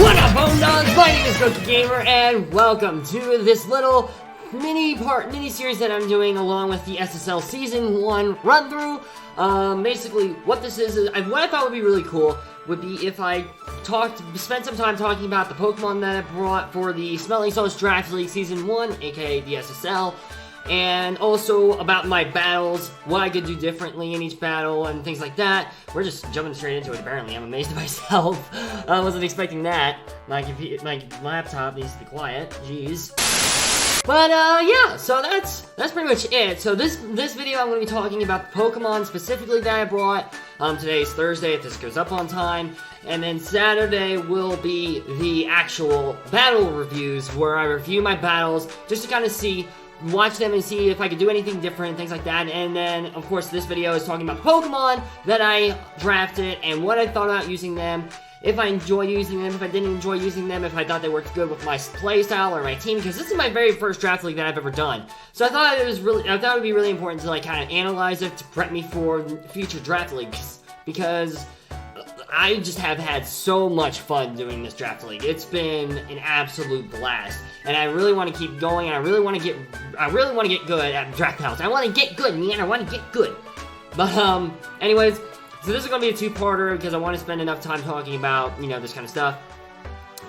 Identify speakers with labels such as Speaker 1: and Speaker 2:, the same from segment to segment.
Speaker 1: What up, Homedawgs? My name is Gokey Gamer, and welcome to this little mini series that I'm doing along with the SSL Season 1 run-through. Basically, what this is what I thought would be really cool would be if I spent some time talking about the Pokemon that I brought for the Smelling Salts Draft League Season 1, aka the SSL, and also about my battles, what I could do differently in each battle, and things like that. We're just jumping straight into it, apparently. I'm amazed at myself. I wasn't expecting that. My laptop needs to be quiet. Jeez. But, yeah, so that's pretty much it. So this video, I'm going to be talking about the Pokemon specifically that I brought. Today's Thursday, if this goes up on time. And then Saturday will be the actual battle reviews, where I review my battles, just to kind of watch them and see if I could do anything different, things like that. And then, of course, this video is talking about Pokemon that I drafted and what I thought about using them, if I enjoy using them, if I didn't enjoy using them, if I thought they worked good with my playstyle or my team, because this is my very first draft league that I've ever done. So I thought it would be really important to like kind of analyze it to prep me for future draft leagues, because I just have had so much fun doing this draft league. It's been an absolute blast, and I really want to keep going. And I really want to get good at draft battles. I want to get good, man. I want to get good. But anyways, so this is gonna be a two-parter because I want to spend enough time talking about this kind of stuff,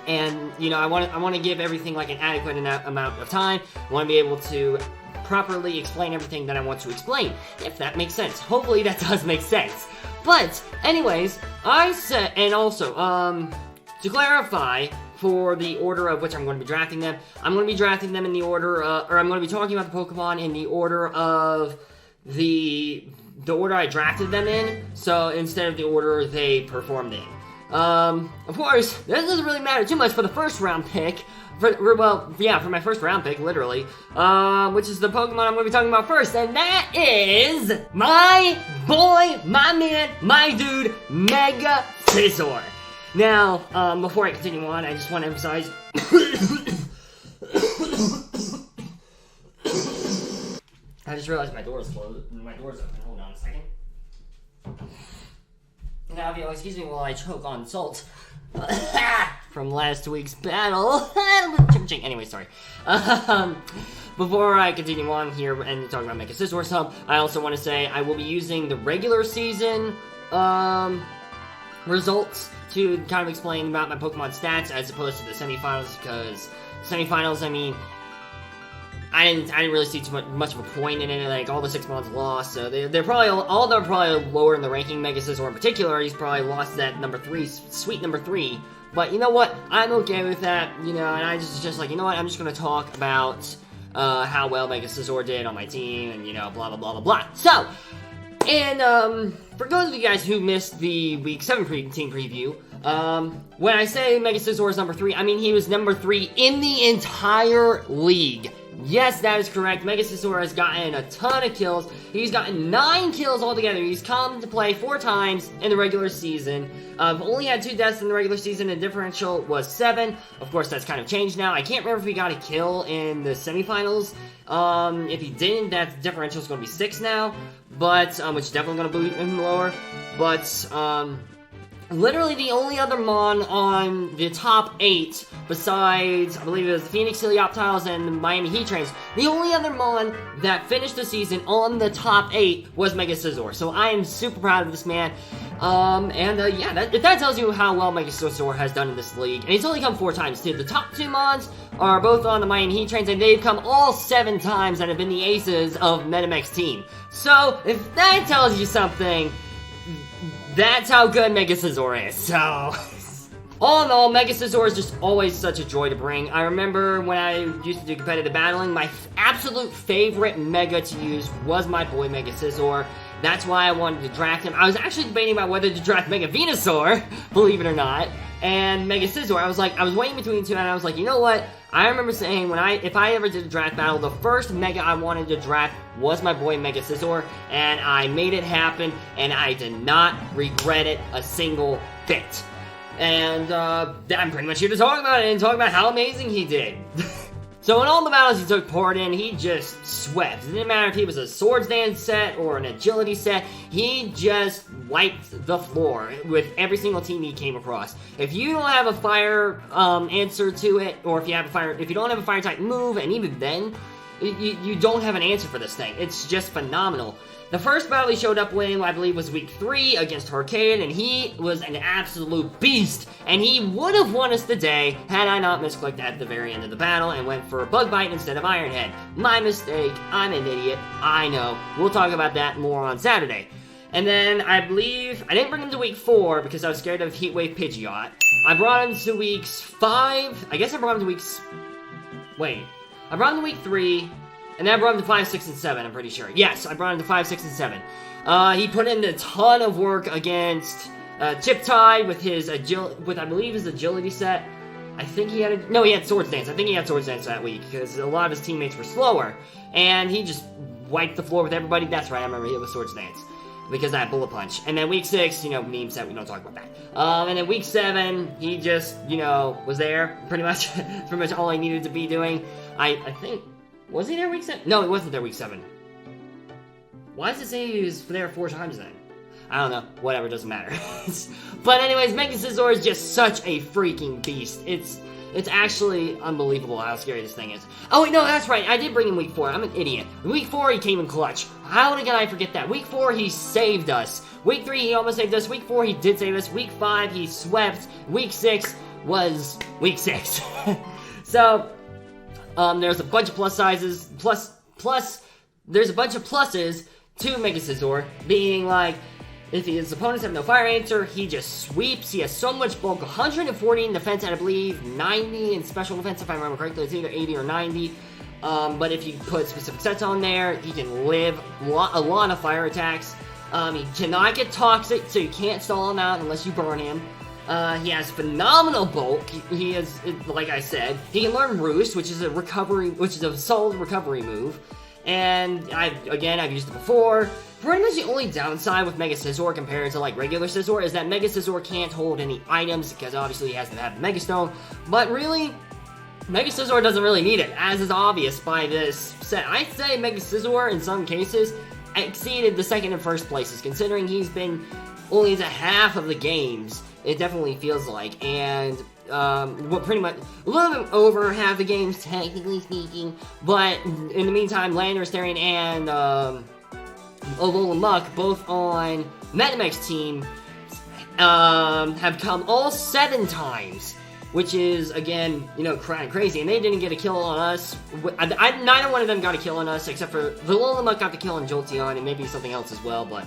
Speaker 1: and I want to give everything like an adequate amount of time. I want to be able to properly explain everything that I want to explain, if that makes sense. Hopefully that does make sense. But anyways, I said, and also, to clarify, for the order of which I'm going to be drafting them, I'm going to be drafting them in the order, or I'm going to be talking about the Pokemon in the order of the order I drafted them in, so instead of the order they performed in. Of course, this doesn't really matter too much for the first round pick, for my first round pick, literally, which is the Pokemon I'm going to be talking about first, and that is my boy, my man, my dude, Mega Scizor. Now, before I continue on, I just want to emphasize, I just realized my door's closed, my door's open, hold on a second. Now, if you'll excuse me while I choke on salt from last week's battle. Anyway, sorry. Before I continue on here and talk about Mega Scizor, I also want to say I will be using the regular season results to kind of explain about my Pokemon stats as opposed to the semifinals, because semifinals, I mean, I didn't really see too much of a point in it. Like, all the 6 months lost, so they're probably all they're probably lower in the ranking. Mega Scizor in particular, he's probably lost that number 3, sweet number 3. But you know what? I'm okay with that. And I just like, you know what? I'm just gonna talk about how well Mega Scizor did on my team, and blah blah blah blah blah. So, and for those of you guys who missed the Week 7 team preview, when I say Mega Scizor is number 3, I mean he was number 3 in the entire league. Yes, that is correct. Mega Scizor has gotten a ton of kills. He's gotten 9 kills altogether. He's come to play 4 times in the regular season. Only had 2 deaths in the regular season, and differential was 7. Of course, that's kind of changed now. I can't remember if he got a kill in the semifinals. If he didn't, that differential is going to be 6 now, but which is definitely going to boot him lower. But literally the only other Mon on the top 8, besides, I believe it was the Phoenix Helioptiles and the Miami Heat Trains, the only other Mon that finished the season on the top 8 was Mega Scizor. So I am super proud of this man. Yeah, that tells you how well Mega Scizor has done in this league. And he's only come 4 times too. The top 2 Mons are both on the Miami Heat Trains, and they've come all 7 times and have been the aces of MetaMech's team. So, if that tells you something, that's how good Mega Scizor is. So, all in all, Mega Scizor is just always such a joy to bring. I remember when I used to do competitive battling, my absolute favorite Mega to use was my boy Mega Scizor. That's why I wanted to draft him. I was actually debating about whether to draft Mega Venusaur, believe it or not, and Mega Scizor. I was weighing between the two, and I was like, you know what? I remember saying if I ever did a draft battle, the first Mega I wanted to draft was my boy Mega Scizor, and I made it happen, and I did not regret it a single bit. And I'm pretty much here to talk about it and talk about how amazing he did. So in all the battles he took part in, he just swept. It didn't matter if he was a swords dance set or an agility set, he just wiped the floor with every single team he came across. If you don't have a fire answer to it, or if you don't have a fire type move, and even then, you don't have an answer for this thing. It's just phenomenal. The first battle he showed up winning, I believe, was week 3 against Harcade, and he was an absolute beast, and he would have won us the day had I not misclicked at the very end of the battle and went for a Bug Bite instead of Iron Head. My mistake, I'm an idiot, I know. We'll talk about that more on Saturday. And then, I believe, I didn't bring him to week 4 because I was scared of Heatwave Pidgeot. I brought him to weeks 5, I guess I brought him to weeks... Wait. I brought him to week 3, and then I brought him to 5, 6, and 7, I'm pretty sure. Yes, I brought him to 5, 6, and 7. He put in a ton of work against Chiptide with his I believe his agility set. I think he had no, he had Swords Dance. I think he had Swords Dance that week, because a lot of his teammates were slower. And he just wiped the floor with everybody. That's right, I remember it was Swords Dance. Because I had Bullet Punch. And then week 6, you know, meme set, we don't talk about that. And then week 7, he just, you know, was there, pretty much. Pretty much all I needed to be doing. I think, was he there week 7? No, he wasn't there week 7. Why does it say he was there 4 times then? I don't know, whatever, doesn't matter. But anyways, Mega Scizor is just such a freaking beast. It's actually unbelievable how scary this thing is. Oh wait, no, that's right, I did bring him week 4, I'm an idiot. Week 4, he came in clutch. How did I forget that? Week 4, he saved us. Week 3, he almost saved us. Week 4, he did save us. Week 5, he swept. Week 6 was week 6. So, there's a bunch of there's a bunch of pluses to Mega Scizor, being like, if his opponents have no fire answer, he just sweeps. He has so much bulk, 140 in defense, and I believe 90 in special defense, if I remember correctly. It's either 80 or 90. But if you put specific sets on there, he can live a lot of fire attacks. He cannot get toxic, so you can't stall him out unless you burn him. He has phenomenal bulk. He is, like I said, he can learn Roost, which is a solid recovery move. And I've used it before. Pretty much the only downside with Mega Scizor compared to like regular Scizor is that Mega Scizor can't hold any items because obviously he has to have the Mega Stone. But really, Mega Scizor doesn't really need it, as is obvious by this set. I'd say Mega Scizor in some cases exceeded the second and first places, considering he's been only into half of the games. It definitely feels like, and pretty much a little bit over half the games, technically speaking. But in the meantime, Landorus, Therian, and Alola Muck, both on MetaMech's team, have come all 7 times, which is, again, you know, crazy. And they didn't get a kill on us. Neither one of them got a kill on us, except for the Alola Muck got the kill on Jolteon, and maybe something else as well, but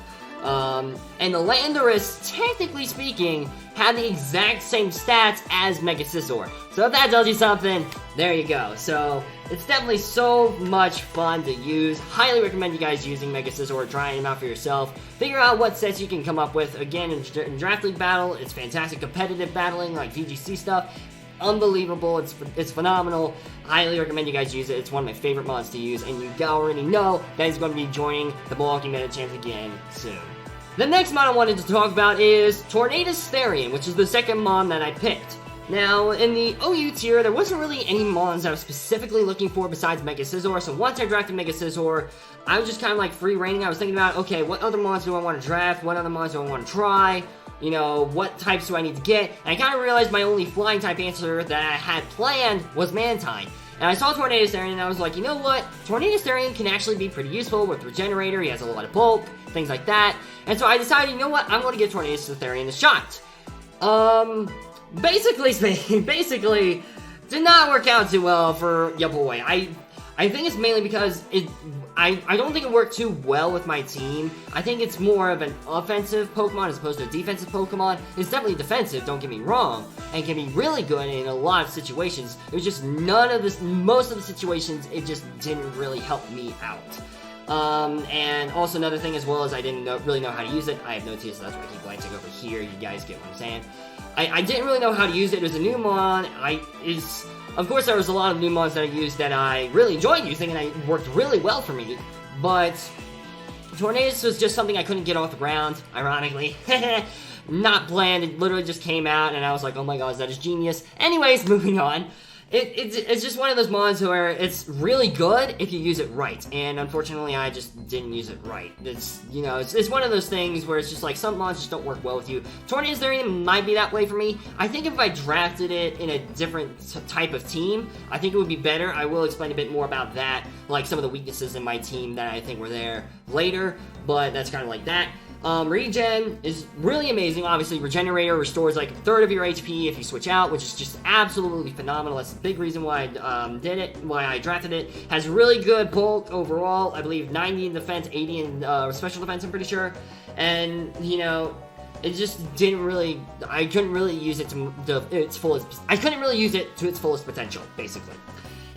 Speaker 1: and the Landorus, technically speaking, had the exact same stats as Mega Scizor. So if that tells you something, there you go. So it's definitely so much fun to use. Highly recommend you guys using Mega Scizor, trying him out for yourself. Figure out what sets you can come up with. Again, in Draft League battle, it's fantastic. Competitive battling, like VGC stuff, unbelievable. It's phenomenal. Highly recommend you guys use it. It's one of my favorite mods to use, and you already know that he's going to be joining the Milwaukee Medichams again soon. The next mod I wanted to talk about is Tornadus Therian, which is the second mod that I picked. Now, in the OU tier, there wasn't really any mons I was specifically looking for besides Mega Scizor, so once I drafted Mega Scizor, I was just kind of like free reigning. I was thinking about, okay, what other mons do I want to draft? What other mons do I want to try? You know, what types do I need to get? And I kind of realized my only flying type answer that I had planned was Mantine. And I saw Tornadus Therian and I was like, you know what? Tornadus Therian can actually be pretty useful with Regenerator. He has a lot of bulk, things like that. And so I decided, you know what? I'm going to give Tornadus Therian a shot. Basically, did not work out too well for ya boy. I think it's mainly because I don't think it worked too well with my team. I think it's more of an offensive Pokemon as opposed to a defensive Pokemon. It's definitely defensive, don't get me wrong, and can be really good in a lot of situations. It was just most of the situations, it just didn't really help me out. And also another thing as well is I didn't really know how to use it. I have no tears, so that's why I keep glancing over here. You guys get what I'm saying. I didn't really know how to use it. It was a new mod. Of course, there was a lot of new mods that I used that I really enjoyed using, and it worked really well for me. But Tornadus was just something I couldn't get off the ground, ironically. Not planned. It literally just came out, and I was like, oh my god, that is genius. Anyways, moving on. It's just one of those mods where it's really good if you use it right, and unfortunately I just didn't use it right. It's, you know, it's one of those things where it's just like some mods just don't work well with you. Tornado's Therian might be that way for me. I think if I drafted it in a different type of team, I think it would be better. I will explain a bit more about that, like some of the weaknesses in my team that I think were there later, but that's kind of like that. Regen is really amazing. Obviously, Regenerator restores like a third of your HP if you switch out, which is just absolutely phenomenal. That's the big reason why I did it, why I drafted it. Has really good bulk overall. I believe 90 in defense, 80 in special defense, I'm pretty sure. And, you know, it just didn't really, I couldn't really use it to its fullest, I couldn't really use it to its fullest potential, basically.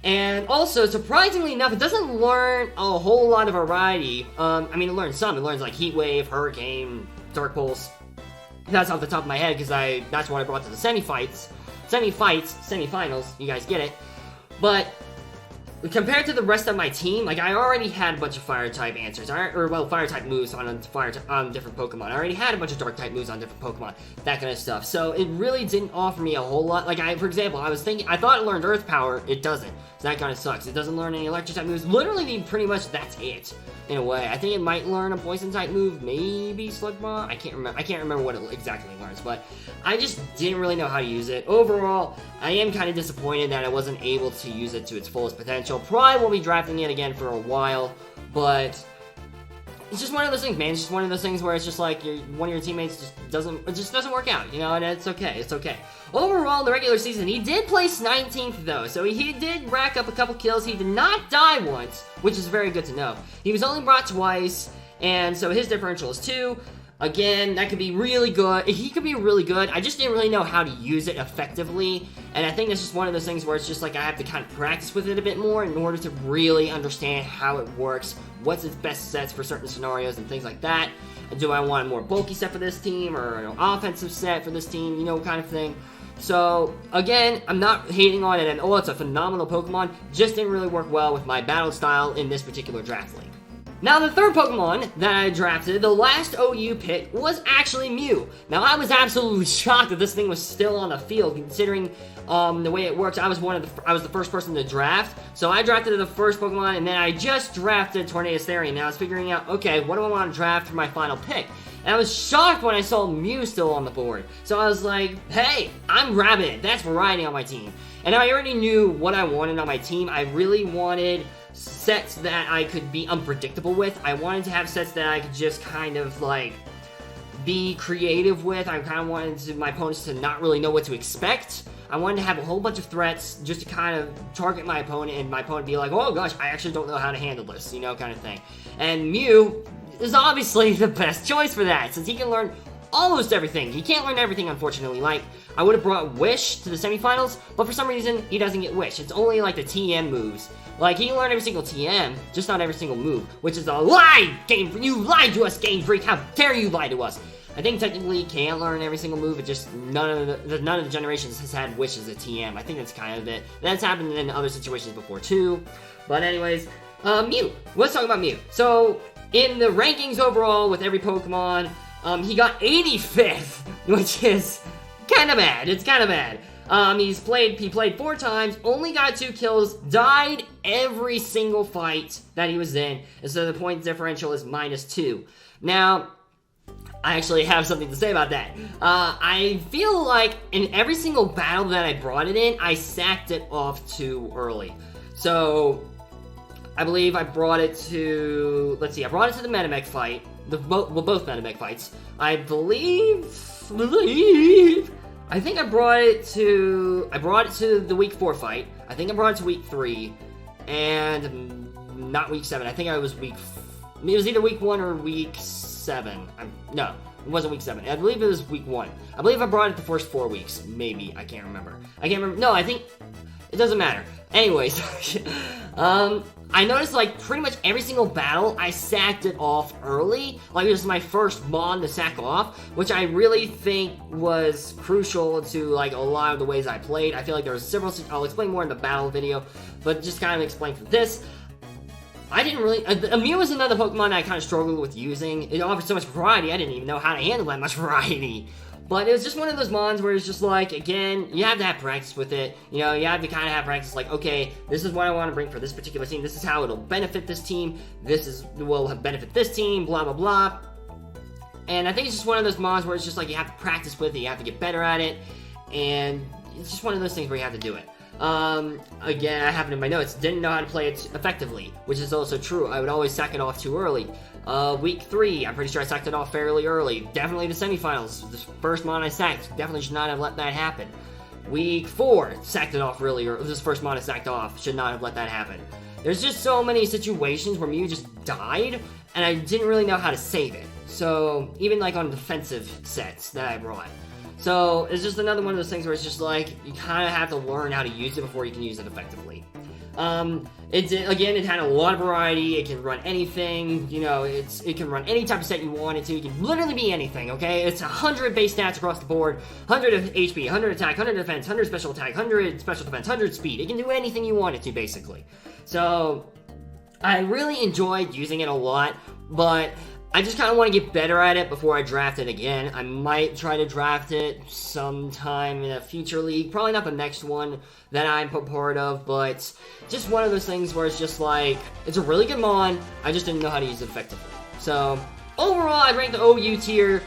Speaker 1: And also, surprisingly enough, it doesn't learn a whole lot of variety. I mean, it learns some. It learns like Heat Wave, Hurricane, Dark Pulse. That's off the top of my head because that's what I brought to the semifinals. You guys get it. But compared to the rest of my team, like I already had a bunch of fire type answers, fire type moves on different Pokemon. I already had a bunch of dark type moves on different Pokemon, that kind of stuff. So it really didn't offer me a whole lot. Like for example, I thought it learned Earth Power. It doesn't. So that kind of sucks. It doesn't learn any electric type moves. Literally, pretty much that's it in a way. I think it might learn a poison type move, maybe Slugma. I can't remember what it exactly learns, but I just didn't really know how to use it. Overall, I am kind of disappointed that I wasn't able to use it to its fullest potential. Probably won't be drafting it again for a while, but it's just one of those things, man. It's just one of those things where it's just like one of your teammates just doesn't work out, you know, and it's okay. It's okay. Overall, in the regular season, he did place 19th, though, so he did rack up a couple kills. He did not die once, which is very good to know. He was only brought twice, and so his differential is 2. Again, that could be really good. He could be really good. I just didn't really know how to use it effectively, and I think it's just one of those things where it's just like I have to kind of practice with it a bit more in order to really understand how it works, what's its best sets for certain scenarios and things like that. Do I want a more bulky set for this team or an offensive set for this team, you know, kind of thing. So, again, I'm not hating on it at all. It's a phenomenal Pokemon. Just didn't really work well with my battle style in this particular draft league. Now, the third Pokemon that I drafted, the last OU pick, was actually Mew. Now, I was absolutely shocked that this thing was still on the field, considering the way it works. I was the first person to draft, so I drafted the first Pokemon, and then I just drafted Tornado's Therian. Now, I was figuring out, okay, what do I want to draft for my final pick? And I was shocked when I saw Mew still on the board. So I was like, hey, I'm grabbing it. That's variety on my team. And I already knew what I wanted on my team. I really wanted sets that I could be unpredictable with. I wanted to have sets that I could just kind of like be creative with. I kind of wanted my opponents to not really know what to expect. I wanted to have a whole bunch of threats just to kind of target my opponent and my opponent be like, oh gosh, I actually don't know how to handle this, you know, kind of thing. And Mew is obviously the best choice for that, since he can learn almost everything. He can't learn everything, unfortunately. Like, I would have brought Wish to the semifinals, but for some reason, he doesn't get Wish. It's only like the TM moves. Like, he can learn every single TM, just not every single move, which is a lie! Game Freak, you lied to us, Game Freak! How dare you lie to us! I think technically he can learn every single move, it just none of the generations has had Wish as a TM. I think that's kind of it. That's happened in other situations before too. But anyways, Mew. Let's talk about Mew. So, in the rankings overall with every Pokemon, he got 85th, which is kind of bad. It's kind of bad. He played 4 times, only got 2 kills, died every single fight that he was in, and so the point differential is -2. Now, I actually have something to say about that. I feel like in every single battle that I brought it in, I sacked it off too early. So, I believe I brought it to, let's see, I brought it to the MetaMech fight, both MetaMech fights. I think I brought it to the week 4 fight. I think I brought it to week 3, and not week 7. I think it was either week 1 or week 7. No, it wasn't week 7. I believe it was week 1. I believe I brought it the first 4 weeks, maybe. I can't remember. No, I think, it doesn't matter. Anyways, I noticed, like, pretty much every single battle, I sacked it off early. Like, it was my first Mon to sack off, which I really think was crucial to, like, a lot of the ways I played. I feel like there was several, I'll explain more in the battle video, but just kind of explain for this. I didn't really, Mew was another Pokemon that I kind of struggled with using. It offered so much variety, I didn't even know how to handle that much variety. But it was just one of those mons where it's just like, again, you have to have practice with it. You know, you have to kind of have practice like, okay, this is what I want to bring for this particular team. This is how it'll benefit this team. Will benefit this team, blah, blah, blah. And I think it's just one of those mons where it's just like you have to practice with it. You have to get better at it. And it's just one of those things where you have to do it. Again, I have it in my notes, didn't know how to play it effectively, which is also true. I would always sack it off too early. Week 3, I'm pretty sure I sacked it off fairly early. Definitely the semifinals. The first mon I sacked, definitely should not have let that happen. Week 4, sacked it off really early. This first mon I sacked off, should not have let that happen. There's just so many situations where Mew just died, and I didn't really know how to save it. So, even like on defensive sets that I brought. So, it's just another one of those things where it's just like, you kind of have to learn how to use it before you can use it effectively. It had a lot of variety. It can run anything, you know, it can run any type of set you want it to. It can literally be anything, okay? It's 100 base stats across the board, 100 of HP, 100 attack, 100 defense, 100 special attack, 100 special defense, 100 speed. It can do anything you want it to, basically. So, I really enjoyed using it a lot, but I just kind of want to get better at it before I draft it again. I might try to draft it sometime in a future league. Probably not the next one that I'm part of, but just one of those things where it's just like, it's a really good mon, I just didn't know how to use it effectively. So, overall, I'd rank the OU tier.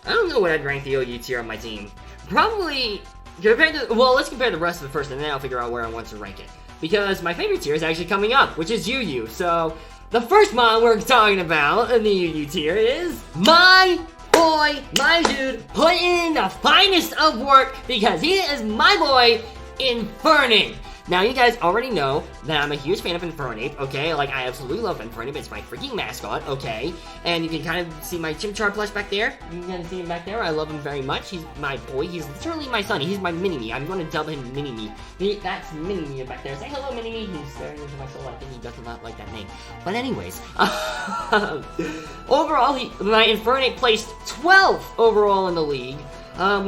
Speaker 1: I don't know what I'd rank the OU tier on my team. Probably, let's compare the rest of it first, and then I'll figure out where I want to rank it. Because my favorite tier is actually coming up, which is UU. So, the first mon we're talking about in the UU tier is my boy, my dude, put in the finest of work because he is my boy, Infernape. Now, you guys already know that I'm a huge fan of Infernape, okay? Like, I absolutely love Infernape. It's my freaking mascot, okay? And you can kind of see my Chiptide plush back there. You can kind of see him back there. I love him very much. He's my boy. He's literally my son. He's my mini-me. I'm going to dub him mini-me. That's mini-me back there. Say hello, mini-me. He's staring into my soul. I think he does not like that name. But anyways, overall, my Infernape placed 12th overall in the league.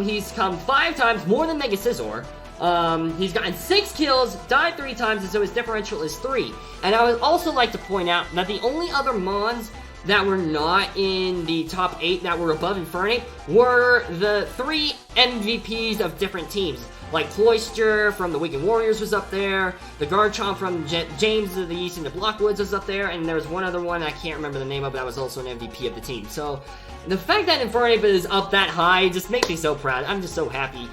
Speaker 1: He's come 5 times more than Mega Scizor. He's gotten 6 kills, died 3 times, and so his differential is 3. And I would also like to point out that the only other mons that were not in the top 8 that were above Infernape were the 3 MVPs of different teams. Like Cloyster from the Weekend Warriors was up there, the Garchomp from James of the East and the Blockwoods was up there, and there was one other one I can't remember the name of, but that was also an MVP of the team. So, the fact that Infernape is up that high just makes me so proud. I'm just so happy.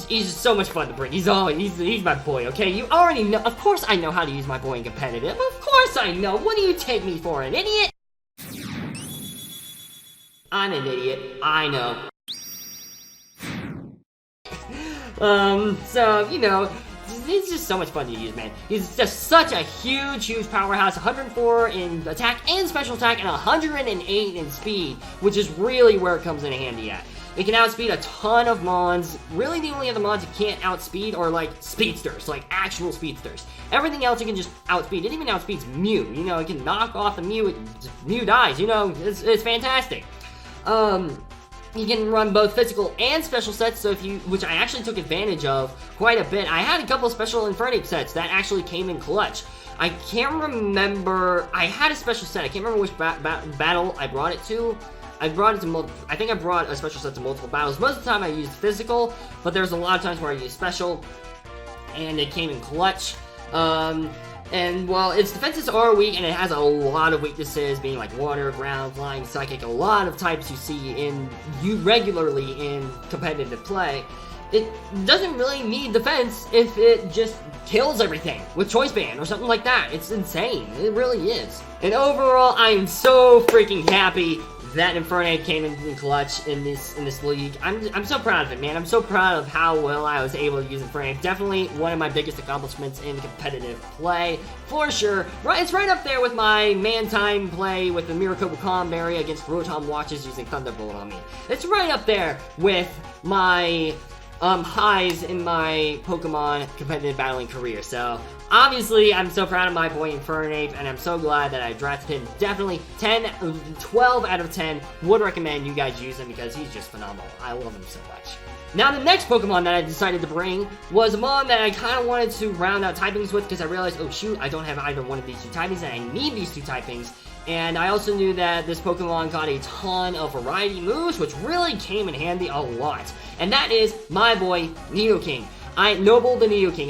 Speaker 1: He's just so much fun to bring. He's my boy, okay? You already know. Of course I know how to use my boy in competitive. Of course I know. What do you take me for, an idiot? I'm an idiot. I know. So, you know, he's just so much fun to use, man. He's just such a huge powerhouse. 104 in attack and special attack, and 108 in speed, which is really where it comes in handy at. It can outspeed a ton of mons. Really, the only other mons it can't outspeed are, like, speedsters, like actual speedsters. Everything else it can just outspeed. It even outspeeds Mew. You know, it can knock off the Mew. Mew dies. You know, it's fantastic. You can run both physical and special sets, so which I actually took advantage of quite a bit. I had a couple of special Infernape sets that actually came in clutch. I can't remember. I had a special set. I can't remember which battle I brought it to. I think I brought a special set to multiple battles. Most of the time I used physical, but there's a lot of times where I used special, and it came in clutch. And, well, its defenses are weak, and it has a lot of weaknesses, being like water, ground, flying, psychic, a lot of types you see regularly in competitive play. It doesn't really need defense if it just kills everything with Choice Band or something like that. It's insane. It really is. And overall, I am so freaking happy that Infernape came in clutch in this league. I'm so proud of it, man. I'm so proud of how well I was able to use Infernape. Definitely one of my biggest accomplishments in competitive play, for sure. It's right up there with my man-time play with the Miracle Berry against Rotom Watches using Thunderbolt on me. It's right up there with my highs in my Pokemon competitive battling career. So, obviously, I'm so proud of my boy Infernape, and I'm so glad that I drafted him. Definitely 12 out of 10 would recommend you guys use him because he's just phenomenal. I love him so much. Now, the next Pokemon that I decided to bring was a mon that I kind of wanted to round out typings with because I realized, oh shoot, I don't have either one of these 2 typings, and I need these 2 typings. And I also knew that this Pokemon got a ton of variety moves, which really came in handy a lot. And that is my boy, Nidoking. Noble the Nidoking.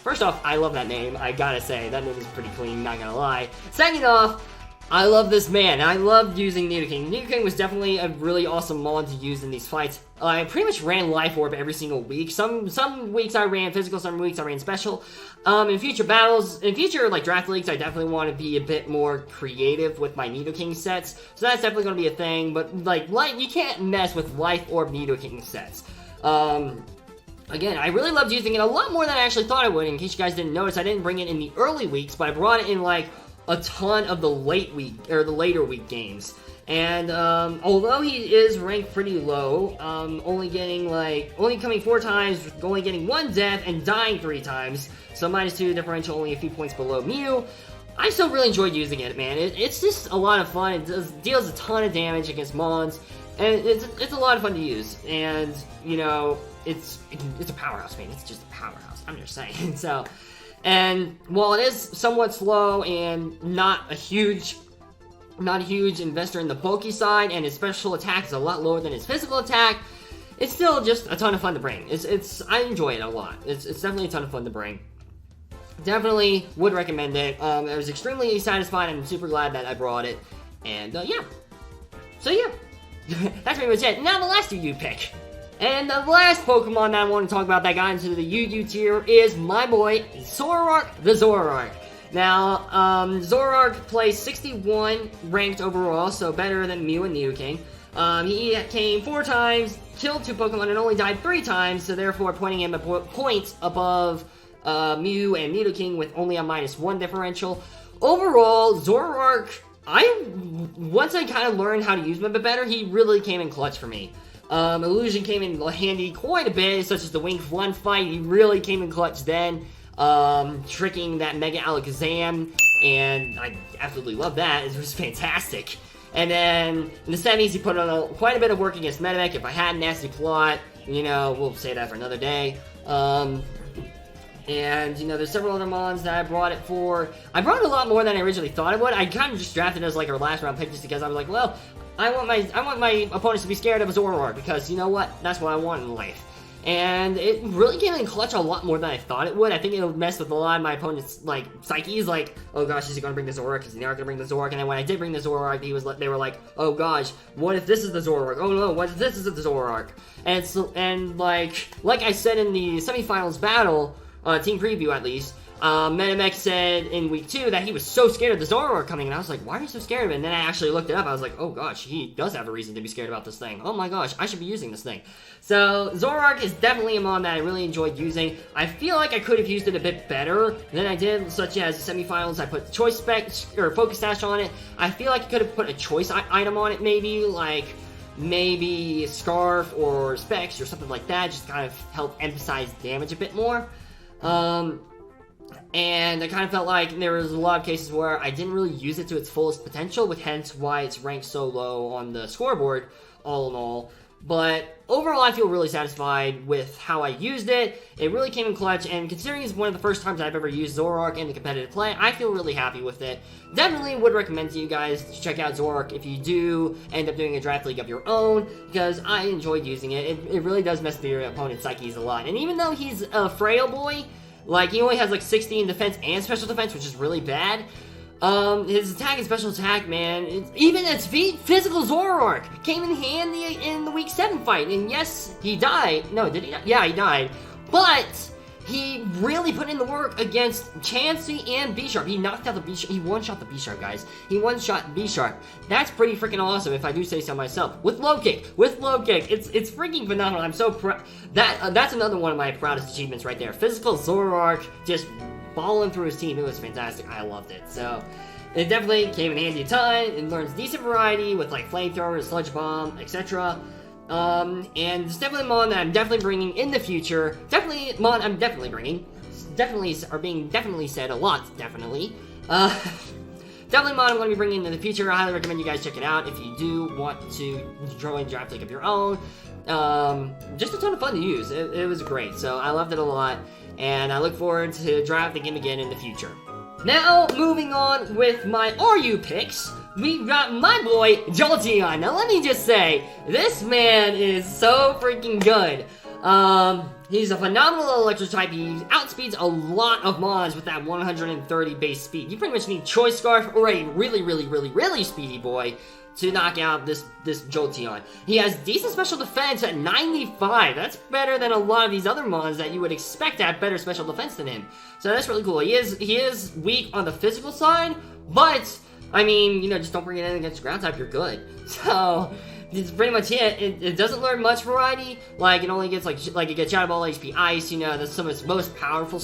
Speaker 1: First off, I love that name, I gotta say. That name is pretty clean, not gonna lie. Second off, I love this man. I loved using Nidoking. Nidoking was definitely a really awesome mon to use in these fights. I pretty much ran Life Orb every single week. Some weeks I ran physical, some weeks I ran special. In future battles, in future like draft leagues, I definitely want to be a bit more creative with my Nidoking sets. So that's definitely going to be a thing. But like you can't mess with Life Orb Nidoking sets. Again, I really loved using it a lot more than I actually thought I would. In case you guys didn't notice, I didn't bring it in the early weeks, but I brought it in like a ton of the later week games. And although he is ranked pretty low, only coming 4 times, only getting 1 death, and dying 3 times, so -2 differential, only a few points below Mew, I still really enjoyed using it, man. It's just a lot of fun. It deals a ton of damage against mons, and it's a lot of fun to use. And you know, it's a powerhouse, man. It's just a powerhouse. I'm just saying. So. And while it is somewhat slow and not a huge investor in the bulky side, and his special attack is a lot lower than his physical attack, it's still just a ton of fun to bring. I enjoy it a lot. It's definitely a ton of fun to bring. Definitely would recommend it. I was extremely satisfied. I'm super glad that I brought it. And yeah. So yeah, that's pretty much it. Now the last UU pick. And the last Pokemon that I want to talk about that got into the UU tier is my boy, Zoroark the Zoroark. Now, Zoroark placed 61 ranked overall, so better than Mew and Nidoking. He came 4 times, killed 2 Pokemon, and only died 3 times, so therefore putting him a point above Mew and Nidoking with only a -1 differential. Overall, Zoroark, once I kind of learned how to use him a bit better, he really came in clutch for me. Illusion came in handy quite a bit, such as the Wing 1 fight. He really came in clutch then, tricking that Mega Alakazam, and I absolutely love that. It was fantastic. And then in the semis, he put on quite a bit of work against MetaMech. If I had Nasty Plot, you know, we'll say that for another day. And, you know, there's several other mons that I brought it for. I brought it a lot more than I originally thought I would. I kind of just drafted it as like our last round pick just because I was like, well, I want my opponents to be scared of a Zoroark because, you know what, that's what I want in life. And it really came in clutch a lot more than I thought it would. I think it'll mess with a lot of my opponents' like psyches, like, oh gosh, is he gonna bring the Zoroark? Is he not gonna bring the Zoroark? And then when I did bring the Zoroark, they were like, oh gosh, what if this is the Zoroark? Oh no, what if this is the Zoroark? And like I said in the semifinals battle, team preview at least, MetaMech said in week 2 that he was so scared of the Zoroark coming, and I was like, why are you so scared of it? And then I actually looked it up, I was like, oh gosh, he does have a reason to be scared about this thing. Oh my gosh, I should be using this thing. So, Zoroark is definitely a mon that I really enjoyed using. I feel like I could have used it a bit better than I did, such as the semifinals, I put choice specs, or focus dash on it. I feel like I could have put a choice item on it maybe, like maybe Scarf or Specs or something like that, just kind of help emphasize damage a bit more. And I kind of felt like there was a lot of cases where I didn't really use it to its fullest potential, with hence why it's ranked so low on the scoreboard, all in all. But overall, I feel really satisfied with how I used it. It really came in clutch, and considering it's one of the first times I've ever used Zoroark in the competitive play, I feel really happy with it. Definitely would recommend to you guys to check out Zoroark if you do end up doing a draft league of your own, because I enjoyed using it. It really does mess with your opponent's psyches a lot. And even though he's a frail boy, like, he only has like 60 in defense and special defense, which is really bad. His attack and special attack, man, even its physical Zoroark came in handy in the week 7 fight. And yes, he died. No, did he not? Yeah, he died. But he really put in the work against Chansey and B-Sharp. He knocked out the B-Sharp. He one-shot the B-Sharp, guys. He one-shot B-Sharp. That's pretty freaking awesome, if I do say so myself. With low kick. It's freaking phenomenal. I'm so proud. That's another one of my proudest achievements right there. Physical Zoroark just balling through his team. It was fantastic. I loved it. So, it definitely came in handy a ton. It learns decent variety with like Flamethrower, Sludge Bomb, etc. And it's definitely a mon that I'm definitely bringing in the future. Definitely a mon I'm definitely bringing. Definitely said a lot, definitely. Definitely a mon I'm going to be bringing in the future. I highly recommend you guys check it out if you do want to join Draft League of your own. Just a ton of fun to use. It was great, so I loved it a lot. And I look forward to drafting him again in the future. Now, moving on with my RU picks. we got my boy, Jolteon. Now let me just say, this man is so freaking good. He's a phenomenal electric type. He outspeeds a lot of mons with that 130 base speed. You pretty much need Choice Scarf or a really speedy boy to knock out this Jolteon. He has decent special defense at 95. That's better than a lot of these other mons that you would expect to have better special defense than him. So that's really cool. He is weak on the physical side, but I mean, you know, just don't bring it in against ground type, you're good. So it's pretty much it. It doesn't learn much variety. Like, it only gets like it gets Shadow Ball, HP Ice, you know, that's some of its most powerful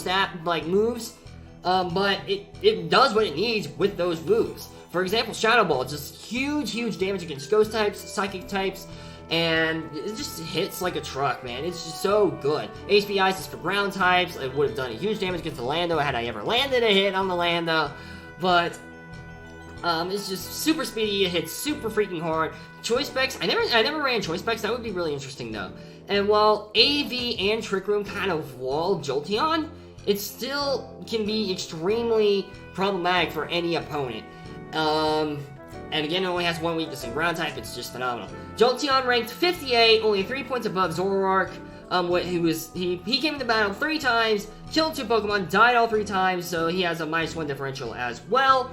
Speaker 1: moves. But it does what it needs with those moves. For example, Shadow Ball, just huge damage against Ghost types, Psychic types, and it just hits like a truck, man. It's just so good. HP Ice is for ground types. It would have done a huge damage against the Lando had I ever landed a hit on the Lando. But it's just super speedy. It hits super freaking hard. Choice Specs, I never ran Choice Specs. That would be really interesting though. And while AV and Trick Room kind of wall Jolteon, it still can be extremely problematic for any opponent. And again, it only has one weakness in ground type. It's just phenomenal. Jolteon ranked 58, only 3 points above ZORUA. He came into battle 3 times, killed 2 Pokemon, died all 3 times, so he has a -1 differential as well.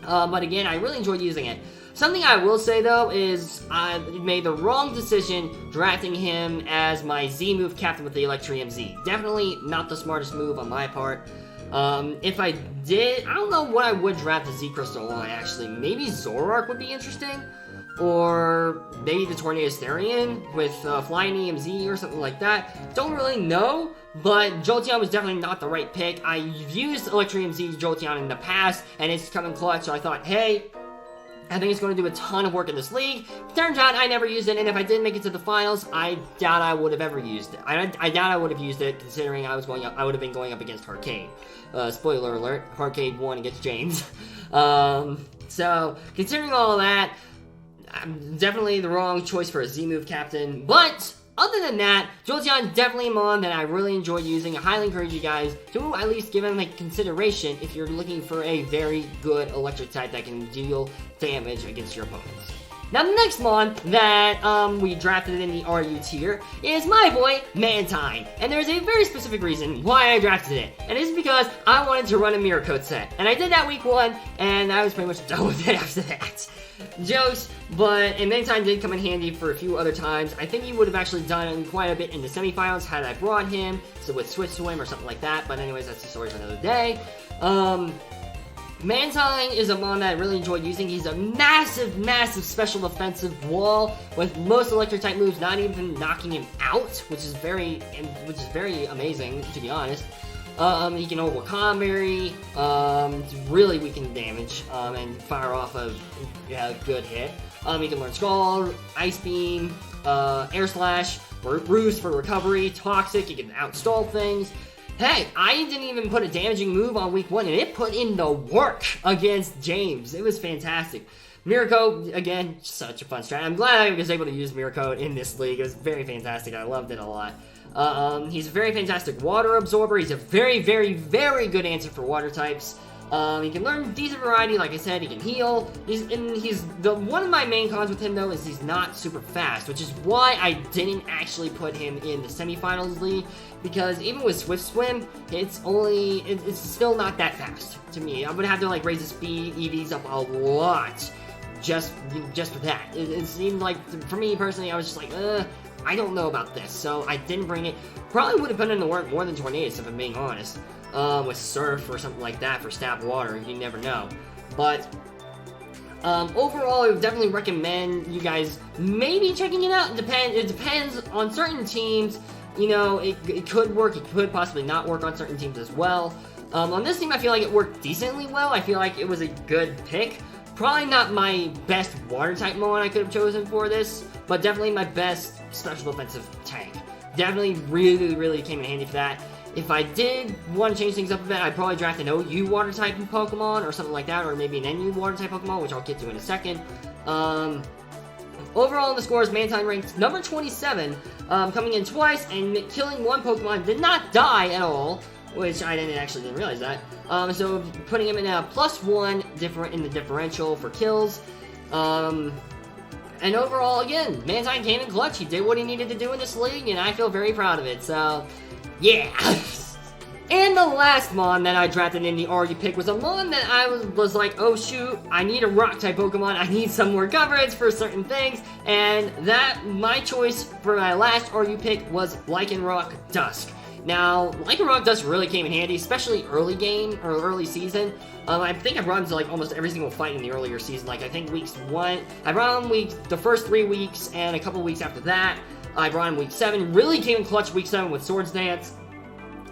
Speaker 1: But again, I really enjoyed using it. Something I will say though is I made the wrong decision drafting him as my Z move captain with the Electrium Z. Definitely not the smartest move on my part. If I did, I don't know what I would draft the Z Crystal on actually. Maybe Zoroark would be interesting. Or maybe the Tornado Therian with Flying EMZ or something like that. Don't really know, but Jolteon was definitely not the right pick. I've used Electrium Z Jolteon in the past, and it's come in clutch, so I thought, hey, I think it's going to do a ton of work in this league. Turns out I never used it, and if I did make it to the finals, I doubt I would have ever used it. I doubt I would have used it, considering I would have been going up against Harcade. Spoiler alert, Harcade won against James. So, considering all that, I'm definitely the wrong choice for a Z-move captain, but other than that, Jolteon definitely a mon that I really enjoyed using. I highly encourage you guys to at least give him a consideration if you're looking for a very good electric type that can deal damage against your opponents. Now, the next mon that we drafted in the RU tier is my boy, Mantine. And there's a very specific reason why I drafted it. And it's because I wanted to run a Mirror Coat set. And I did that week 1, and I was pretty much done with it after that. Jokes, and Mantine did come in handy for a few other times. I think he would have actually done quite a bit in the semifinals had I brought him, so with Switch Swim or something like that. But anyways, that's the story for another day. Mantine is a mon that I really enjoyed using. He's a massive special defensive wall with most electric type moves not even knocking him out, which is very amazing, to be honest. He can hold Wakam Berry, really weaken damage, and fire off a good hit. He can learn Scald, Ice Beam, Air Slash, Roost for recovery, Toxic, he can outstall things. Hey, I didn't even put a damaging move on week 1, and it put in the work against James. It was fantastic. Mirror Coat, again, such a fun strat. I'm glad I was able to use Mirror Coat in this league. It was very fantastic. I loved it a lot. He's a very fantastic water absorber. He's a very good answer for water types. He can learn decent variety, like I said. He can heal. One of my main cons with him though is he's not super fast, which is why I didn't actually put him in the semifinals league. Because even with Swift Swim, it's still not that fast to me. I would have to like raise the speed, EVs up a lot, just for that. It seemed like for me personally, I was just like, I don't know about this, so I didn't bring it. Probably would have put in the work more than Tornadus, if I'm being honest. With Surf or something like that for Stab Water, you never know. But overall, I would definitely recommend you guys maybe checking it out. It depends on certain teams. You know, it could work. It could possibly not work on certain teams as well. On this team, I feel like it worked decently well. I feel like it was a good pick. Probably not my best water type mon I could have chosen for this, but definitely my best special defensive tank. Definitely really came in handy for that. If I did want to change things up a bit, I'd probably draft an OU water type Pokemon or something like that, or maybe an NU water type Pokemon, which I'll get to in a second. Overall in the scores, Mantine ranked number 27, coming in twice and killing 1 Pokemon, did not die at all. which I didn't realize that. So putting him in a +1 in the differential for kills. And overall, again, Mankind came in clutch. He did what he needed to do in this league, and I feel very proud of it. So, yeah. And the last Mon that I drafted in the RU pick was a Mon that I was like, oh shoot, I need a Rock-type Pokemon. I need some more coverage for certain things. And my choice for my last RU pick was Lycanroc Dusk. Now, Lycanroc Dusk really came in handy, especially early game, or early season. I think I brought him to like almost every single fight in the earlier season. Like, I think I brought him the first 3 weeks, and a couple weeks after that, I brought him week 7. Really came in clutch week 7 with Swords Dance.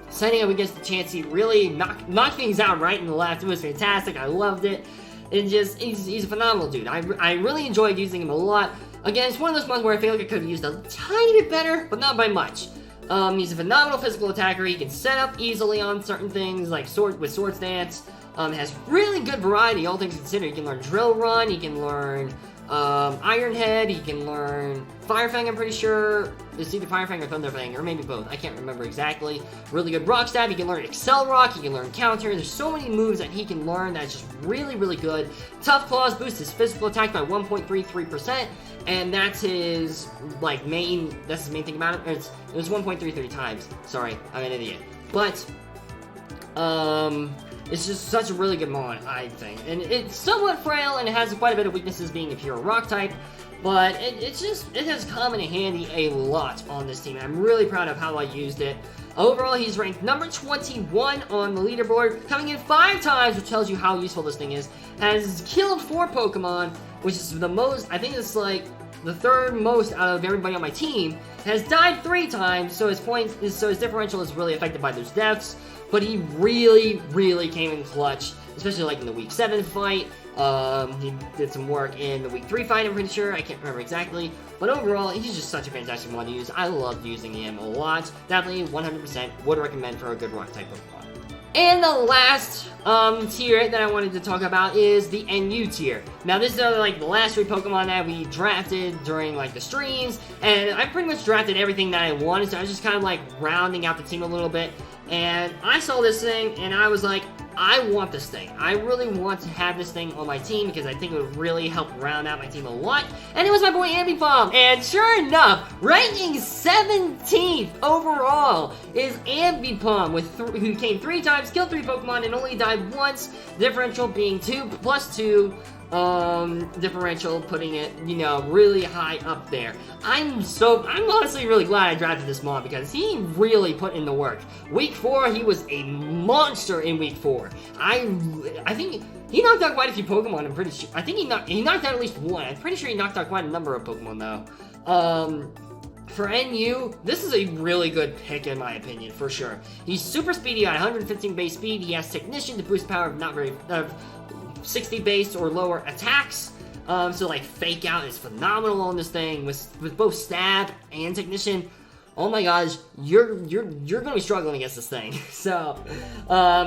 Speaker 1: Setting up against the Chansey really knocked things out right and left. It was fantastic. I loved it. He's a phenomenal dude. I really enjoyed using him a lot. Again, it's one of those ones where I feel like I could have used a tiny bit better, but not by much. He's a phenomenal physical attacker. He can set up easily on certain things, like with Swords Dance. Has really good variety, all things considered. He can learn Drill Run, he can learn Iron Head, he can learn Fire Fang, I'm pretty sure. It's either Fire Fang or Thunder Fang, or maybe both. I can't remember exactly. Really good Rock Stab, he can learn Excel Rock, he can learn Counter. There's so many moves that he can learn that's just really, really good. Tough Claws boosts his physical attack by 1.33%, and that's his, main thing about it. It was 1.33 times. Sorry, I'm an idiot. But, it's just such a really good Mon, I think. And it's somewhat frail, and it has quite a bit of weaknesses being a pure Rock type. But it has come in handy a lot on this team. I'm really proud of how I used it. Overall, he's ranked number 21 on the leaderboard, coming in 5 times, which tells you how useful this thing is. Has killed 4 Pokemon, which is the most, I think it's like the 3rd most out of everybody on my team. Has died 3 times, so his differential is really affected by those deaths. But he really, really came in clutch, especially like in the week 7 fight. He did some work in the week 3 fight, I'm pretty sure. I can't remember exactly. But overall, he's just such a fantastic one to use. I loved using him a lot. Definitely 100% would recommend for a good Rock type Pokemon. And the last tier that I wanted to talk about is the NU tier. Now, this is the last 3 Pokemon that we drafted during the streams, and I pretty much drafted everything that I wanted, so I was just kind of rounding out the team a little bit. And I saw this thing, and I was like, I want this thing. I really want to have this thing on my team because I think it would really help round out my team a lot. And it was my boy Ambipom. And sure enough, ranking 17th overall is Ambipom, who came 3 times, killed 3 Pokemon, and only died once. Differential being 2+2. Differential, putting it, really high up there. I'm honestly really glad I drafted this Mon because he really put in the work. Week 4, he was a monster in week 4. I think he knocked out quite a few Pokemon, I'm pretty sure. I think he knocked out at least 1. I'm pretty sure he knocked out quite a number of Pokemon, though. For NU, this is a really good pick in my opinion, for sure. He's super speedy at 115 base speed. He has Technician to boost power of 60 base or lower attacks. So Fake Out is phenomenal on this thing with both Stab and Technician. Oh my gosh, you're gonna be struggling against this thing. So,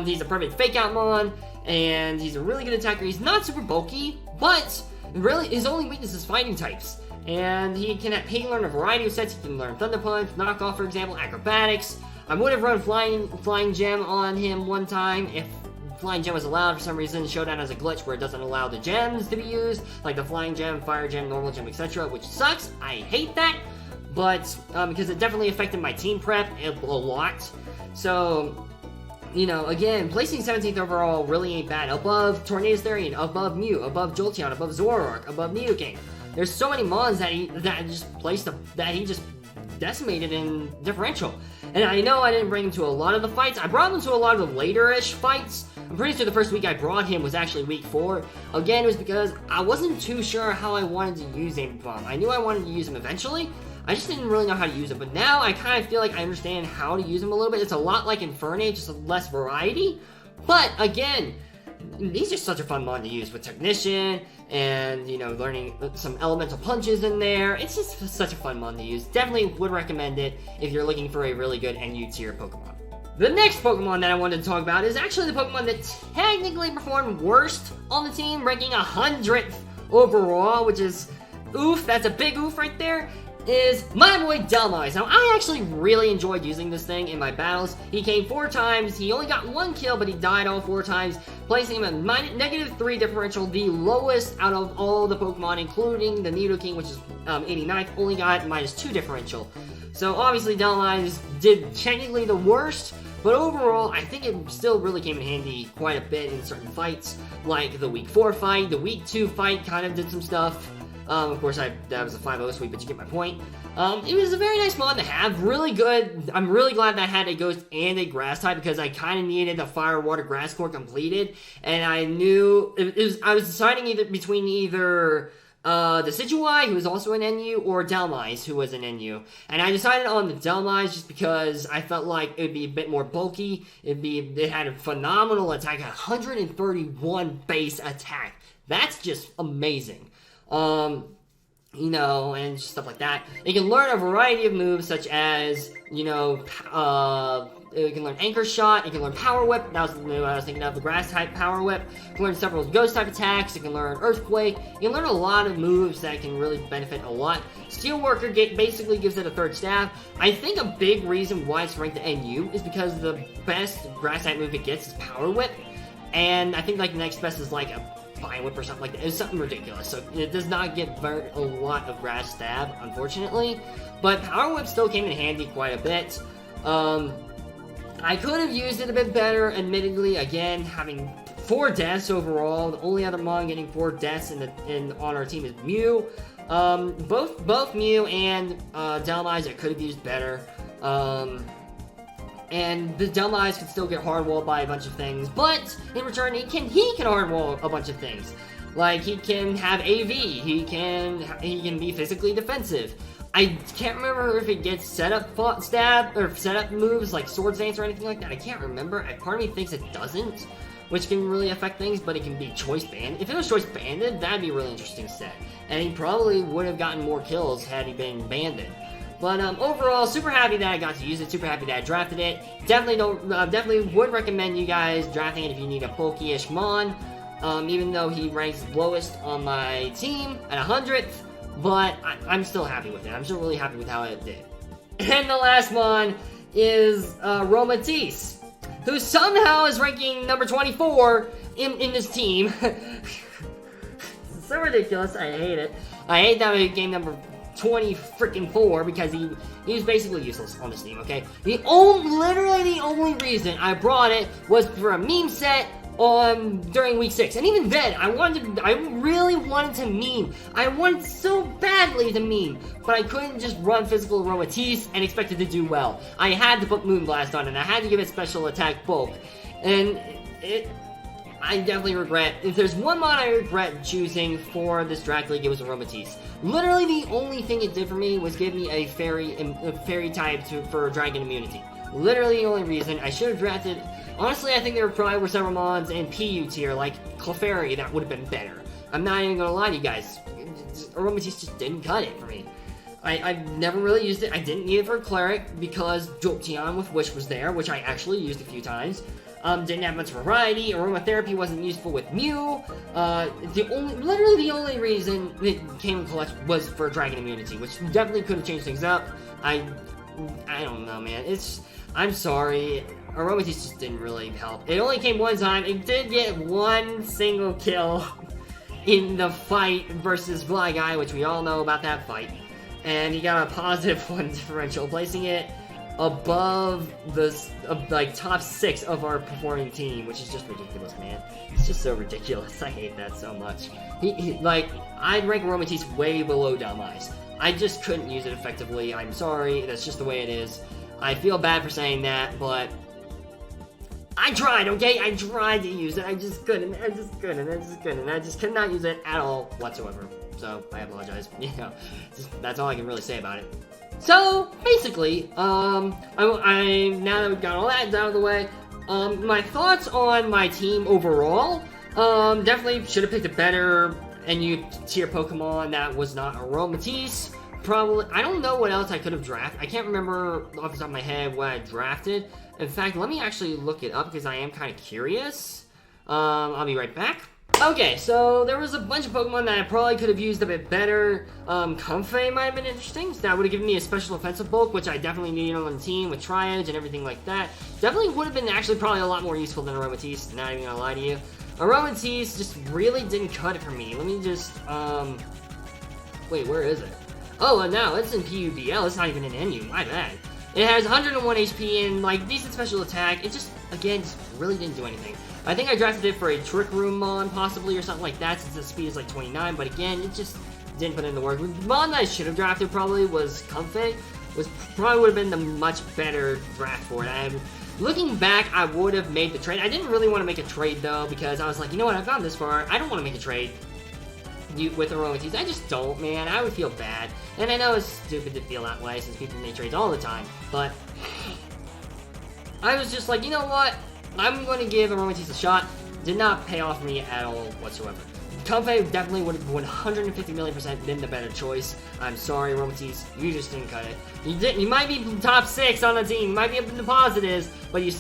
Speaker 1: he's a perfect Fake Out Mon, and he's a really good attacker. He's not super bulky, but really his only weakness is fighting types. And he can learn a variety of sets. He can learn Thunder Punch, Knock Off, for example, Acrobatics. I would have run Flying Gem on him one time if Flying Gem was allowed. For some reason, Showdown has a glitch where it doesn't allow the gems to be used, like the Flying Gem, Fire Gem, Normal Gem, etc., which sucks. I hate that, but because it definitely affected my team prep a lot. So, again, placing 17th overall really ain't bad. Above Tornadus Therian, above Mew, above Jolteon, above Zoroark, above Nidoking. There's so many Mons that he just decimated in differential. And I know I didn't bring him to a lot of the fights. I brought him to a lot of the later-ish fights. I'm pretty sure the first week I brought him was actually week 4. Again, it was because I wasn't too sure how I wanted to use Ambipom. I knew I wanted to use him eventually. I just didn't really know how to use him. But now I kind of feel like I understand how to use him a little bit. It's a lot like Infernape, just less variety. But again, he's just such a fun Mon to use with Technician and, learning some elemental punches in there. It's just such a fun Mon to use. Definitely would recommend it if you're looking for a really good NU tier Pokemon. The next Pokemon that I wanted to talk about is actually the Pokemon that technically performed worst on the team, ranking 100th overall, which is oof. That's a big oof right there. is my boy Delmise. Now, I actually really enjoyed using this thing in my battles. He came 4 times, he only got 1 kill, but he died all 4 times, placing him at -3 differential, the lowest out of all the Pokemon, including the Nidoking, which is 89th, only got -2 differential. So obviously Delmise did technically the worst, but overall, I think it still really came in handy quite a bit in certain fights, like the Week 4 fight, the Week 2 fight kind of did some stuff. Of course, that was a 5-0 sweep, but you get my point. It was a very nice mod to have, really good. I'm really glad that I had a Ghost and a Grass type, because I kind of needed the Fire, Water, Grass core completed, and I knew, I was deciding between the Decidueye, who was also an NU, or Delmise, who was an NU. And I decided on the Delmise just because I felt like it would be a bit more bulky. It had a phenomenal attack, 131 base attack. That's just amazing. You know, and stuff like that. It can learn a variety of moves, such as, you know, it can learn Anchor Shot, it can learn Power Whip, that was the move I was thinking of, the Grass type Power Whip. It can learn several Ghost type attacks, it can learn Earthquake, it can learn a lot of moves that can really benefit a lot. Steelworker basically gives it a 3rd staff. I think a big reason why it's ranked the NU is because the best Grass type move it gets is Power Whip, and I think like the next best is like a Fire Whip or something like that. It's something ridiculous. So it does not get a lot of Grass Stab, unfortunately. But Power Whip still came in handy quite a bit. I could have used it a bit better, admittedly. Again, having 4 deaths overall. The only other Mon getting 4 deaths on our team is Mew. Both Mew and Delmise I could have used better. And the Delmise can still get hard-walled by a bunch of things, but in return, he can hard-wall a bunch of things. Like, he can have AV, he can be physically defensive. I can't remember if it gets setup stab, or setup moves like Sword Dance or anything like that. I can't remember. Part of me thinks it doesn't, which can really affect things, but it can be choice banned. If it was choice banded, that'd be a really interesting set. And he probably would have gotten more kills had he been banded. But overall, super happy that I got to use it. Super happy that I drafted it. Definitely would recommend you guys drafting it if you need a bulky-ish Mon. Even though he ranks lowest on my team at 100th, but I'm still happy with it. I'm still really happy with how it did. And the last Mon is Romatisse, who somehow is ranking number 24 in this team. It's so ridiculous. I hate it. I hate that game number 24 because he was basically useless on this team, okay? Literally the only reason I brought it was for a meme set during week 6, and even then I really wanted to meme. I wanted so badly to meme, but I couldn't just run physical Romatisse and expect it to do well. I had to put Moonblast on it, and I had to give it special attack bulk, and I definitely regret. If there's one mod I regret choosing for this Draft League, it was a Romatisse. Literally, the only thing it did for me was give me a fairy type for Dragon Immunity. Literally, the only reason. I should have drafted. Honestly, I think there probably were several mods in PU tier, like Clefairy, that would have been better. I'm not even gonna lie to you guys. Romatisse just didn't cut it for me. I've never really used it. I didn't need it for Cleric because Jolteon with Wish was there, which I actually used a few times. Didn't have much variety. Aromatherapy wasn't useful with Mew. Literally the only reason it came in clutch was for Dragon Immunity, which definitely could have changed things up. I don't know, man. I'm sorry. Aromatisse just didn't really help. It only came one time. It did get one single kill in the fight versus GliGuy, which we all know about that fight. And he got a +1 differential, placing it above the top 6 of our performing team, which is just ridiculous, man. It's just so ridiculous. I hate that so much. I'd rank Romatisse way below Delmise. I just couldn't use it effectively. I'm sorry. That's just the way it is. I feel bad for saying that, but I tried, okay? I tried to use it. I just couldn't. I just could not use it at all whatsoever. So, I apologize. You know, that's all I can really say about it. So, basically, now that we've got all that out of the way, my thoughts on my team overall, definitely should have picked a better NU tier Pokemon that was not Aromatisse. Probably, I don't know what else I could have drafted. I can't remember off the top of my head what I drafted. In fact, let me actually look it up because I am kind of curious. I'll be right back. Okay, so there was a bunch of Pokemon that I probably could have used a bit better. Comfey might have been interesting. So that would have given me a special offensive bulk, which I definitely needed on the team with Tri-Edge and everything like that. Definitely would have been actually probably a lot more useful than Aromatisse, not even gonna lie to you. Aromatisse just really didn't cut it for me. Let me just, wait, where is it? Oh, now it's in PUBL, it's not even in NU, my bad. It has 101 HP and, like, decent special attack. It just, again, just really didn't do anything. I think I drafted it for a Trick Room Mon, possibly, or something like that, since the speed is, like, 29, but again, it just didn't put in the work. The Mon that I should have drafted, probably, was Comfey. Probably would have been the much better draft for it. Looking back, I would have made the trade. I didn't really want to make a trade, though, because I was like, you know what, I've gone this far, I don't want to make a trade with Aromatisse. I just don't, man. I would feel bad. And I know it's stupid to feel that way since people make trades all the time, but I was just like, you know what? I'm going to give Aromatisse a shot. Did not pay off for me at all whatsoever. Comfey definitely would have 150 million% been the better choice. I'm sorry, Aromatisse. You just didn't cut it. You might be top 6 on the team. You might be up in the positives, but you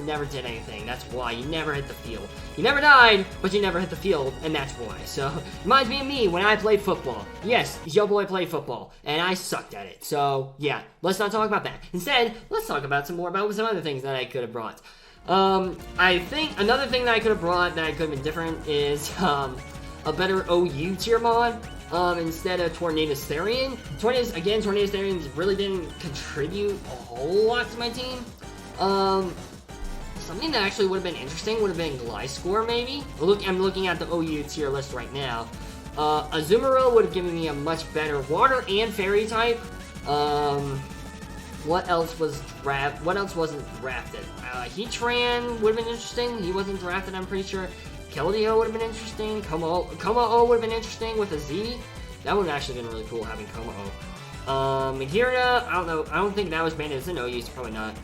Speaker 1: never did anything. That's why you never hit the field. You never died, but you never hit the field, and that's why. So, reminds me of me when I played football. Yes, yo boy played football, and I sucked at it. So, yeah, let's not talk about that. Instead, let's talk about some other things that I could have brought. I think another thing that I could have brought that could have been different is, a better OU tier mod. Instead of Tornadus Therian. Tornadus Therian really didn't contribute a whole lot to my team. Something that actually would have been interesting would have been Gliscor, maybe. I'm looking at the OU tier list right now. Azumarill would have given me a much better water and fairy type. What else wasn't drafted? Heatran would have been interesting. He wasn't drafted, I'm pretty sure. Keldeo would have been interesting. Como-O would have been interesting with a Z. That would have actually been really cool having Como-O. Magira, I don't know. I don't think that was banned as an OU, so probably not.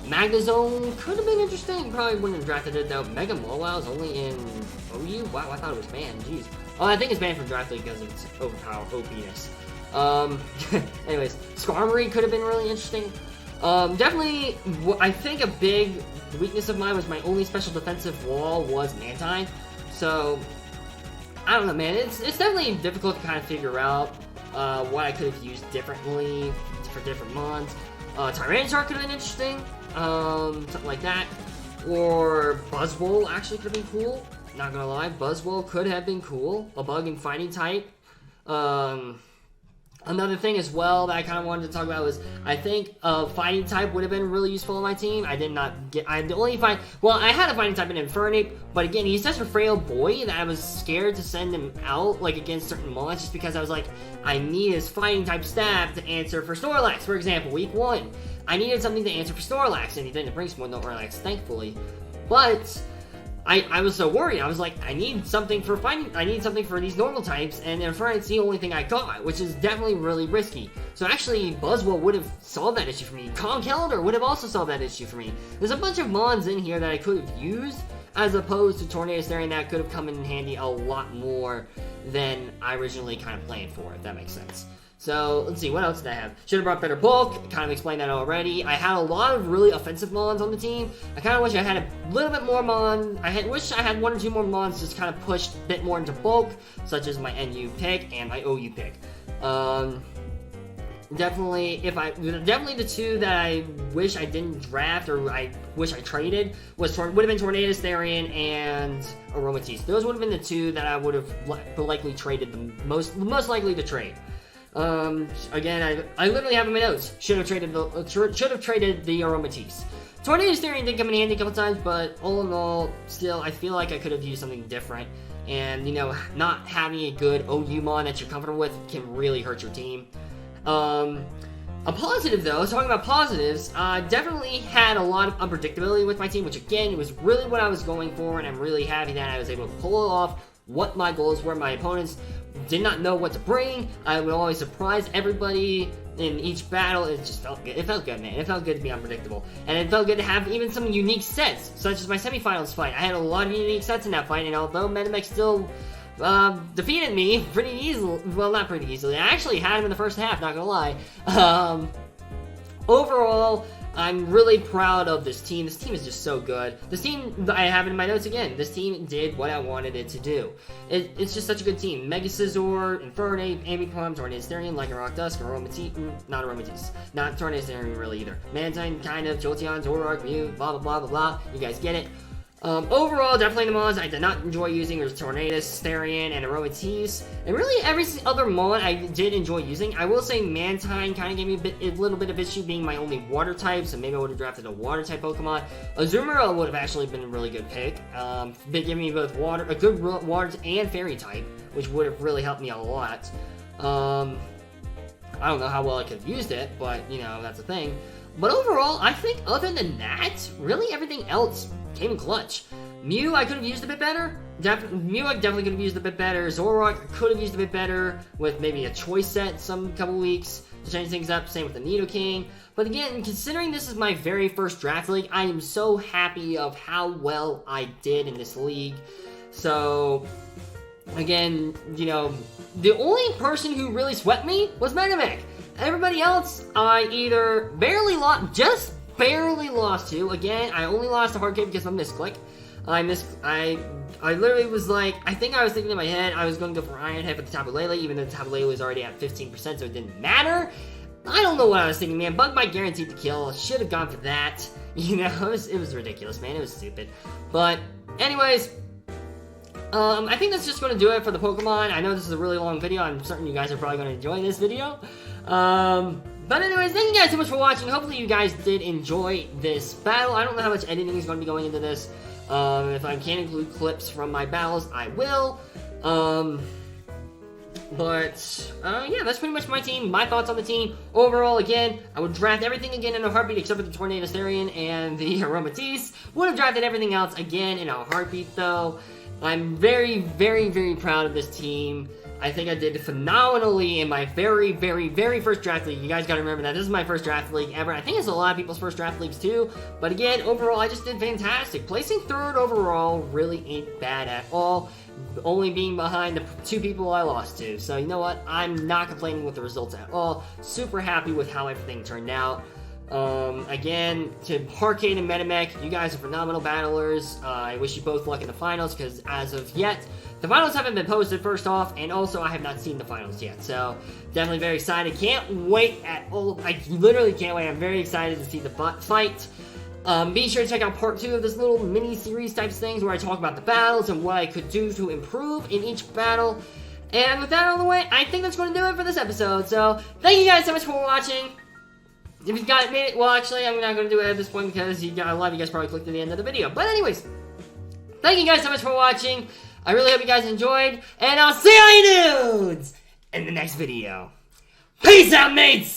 Speaker 1: Magnezone could have been interesting. Probably wouldn't have drafted it though. Mega Mawile is only in OU? Wow, I thought it was banned. Jeez. Oh, I think it's banned from Draft League because of its overpowered OPness. Anyways, Skarmory could have been really interesting. Definitely, I think a big weakness of mine was my only special defensive wall was Mantine. So, I don't know, man. It's definitely difficult to kind of figure out what I could have used differently for different mons. Tyranitar could have been interesting. Something like that. Or Buzzwole actually could have been cool. Not gonna lie, Buzzwole could have been cool. A bug and fighting type. Another thing as well that I kind of wanted to talk about was I think fighting type would have been really useful on my team. I had a fighting type in Infernape, but again, he's such a frail boy that I was scared to send him out like against certain mons just because I was like, I need his fighting type stab to answer for Snorlax, for example, week 1. I needed something to answer for Snorlax, and he didn't bring Snorlax, thankfully. But I was so worried. I was like, I need something for fighting. I need something for these normal types, and Infernape's the only thing I got, which is definitely really risky. So actually, Buzzwole would have solved that issue for me. Conkeldurr would have also solved that issue for me. There's a bunch of mons in here that I could have used, as opposed to Tornadus Therian that could have come in handy a lot more than I originally kind of planned for, if that makes sense. So, let's see, what else did I have? Should have brought better bulk, kind of explained that already. I had a lot of really offensive mons on the team. I kind of wish I had a little bit more mon. Wish I had 1 or 2 more mons just kind of pushed a bit more into bulk, such as my NU pick and my OU pick. Definitely the 2 that I wish I didn't draft or I wish I traded would have been Tornadus Therian and Aromatisse. Those would have been the 2 that I would have likely traded the most likely to trade. Again, I literally have in my notes. Should have traded the Aromatisse. Tornadus Therian did come in handy a couple times, but all in all, still, I feel like I could have used something different. And, you know, not having a good OU mon that you're comfortable with can really hurt your team. A positive, though, talking about positives, definitely had a lot of unpredictability with my team, which, again, was really what I was going for, and I'm really happy that I was able to pull it off what my goals were. My opponents did not know what to bring. I would always surprise everybody in each battle. It just felt good. It felt good, man. It felt good to be unpredictable. And it felt good to have even some unique sets, such as my semifinals fight. I had a lot of unique sets in that fight, and although MetaMech still defeated me pretty easily, well, not pretty easily. I actually had him in the first half, not gonna lie. Overall, I'm really proud of this team. This team is just so good. This team, I have it in my notes again, this team did what I wanted it to do. It's just such a good team. Mega Scizor, Infernape, Ambipom, Tornadus Therian, Lycanroc Dusk, not Aromatisse. Not Tornadus Therian really either. Mantine, kind of, Jolteon, Zoroark, Mew, blah blah blah blah blah. You guys get it. Overall, definitely the Mons I did not enjoy using was Tornadus, Therian, and Aromatisse. And really every other Mon I did enjoy using. I will say Mantine kind of gave me a little bit of issue being my only water type, so maybe I would have drafted a water type Pokemon. Azumarill would have actually been a really good pick. They give me both a good water and fairy type, which would have really helped me a lot. I don't know how well I could have used it, but you know, that's the thing. But overall, I think other than that, really everything else came in clutch. Mew I could have used a bit better. Mew I definitely could have used a bit better. Zoroark I could have used a bit better with maybe a choice set couple weeks to change things up. Same with the Nidoking. But again, considering this is my very first draft league, I am so happy of how well I did in this league. So, again, you know, the only person who really swept me was MetaMech. Everybody else, I either just barely lost to. Again, I only lost to Harcade because of a misclick. I literally was like, I think I was thinking in my head, I was going to go for Iron Head for the Tapu Lele, even though the Tapu Lele was already at 15%, so it didn't matter. I don't know what I was thinking, man. Bug Bite guaranteed to kill. Should have gone for that. You know, it was ridiculous, man. It was stupid. But, anyways, I think that's just going to do it for the Pokemon. I know this is a really long video. I'm certain you guys are probably going to enjoy this video. But anyways, thank you guys so much for watching. Hopefully you guys did enjoy this battle. I don't know how much editing is going to be going into this. If I can include clips from my battles, I will. Yeah, that's pretty much my team, my thoughts on the team. Overall, again, I would draft everything again in a heartbeat except for the Tornadus Therian and the Aromatisse. Would have drafted everything else again in a heartbeat, though. I'm very, very, very proud of this team. I think I did phenomenally in my very, very, very first draft league. You guys gotta remember that this is my first draft league ever. I think it's a lot of people's first draft leagues too. But again, overall, I just did fantastic. Placing third overall really ain't bad at all. Only being behind the 2 people I lost to. So you know what? I'm not complaining with the results at all. Super happy with how everything turned out. Again, to Harcade and MetaMech, you guys are phenomenal battlers. I wish you both luck in the finals, because as of yet, the finals haven't been posted, first off, and also I have not seen the finals yet, so definitely very excited. Can't wait at all. I literally can't wait. I'm very excited to see the fight. Be sure to check out part 2 of this little mini-series types things where I talk about the battles and what I could do to improve in each battle. And with that out of the way, I think that's going to do it for this episode, so thank you guys so much for watching. If you guys made it, well, actually, I'm not going to do it at this point because a lot of you guys probably clicked to the end of the video. But anyways, thank you guys so much for watching. I really hope you guys enjoyed, and I'll see all you dudes in the next video. Peace out, mates!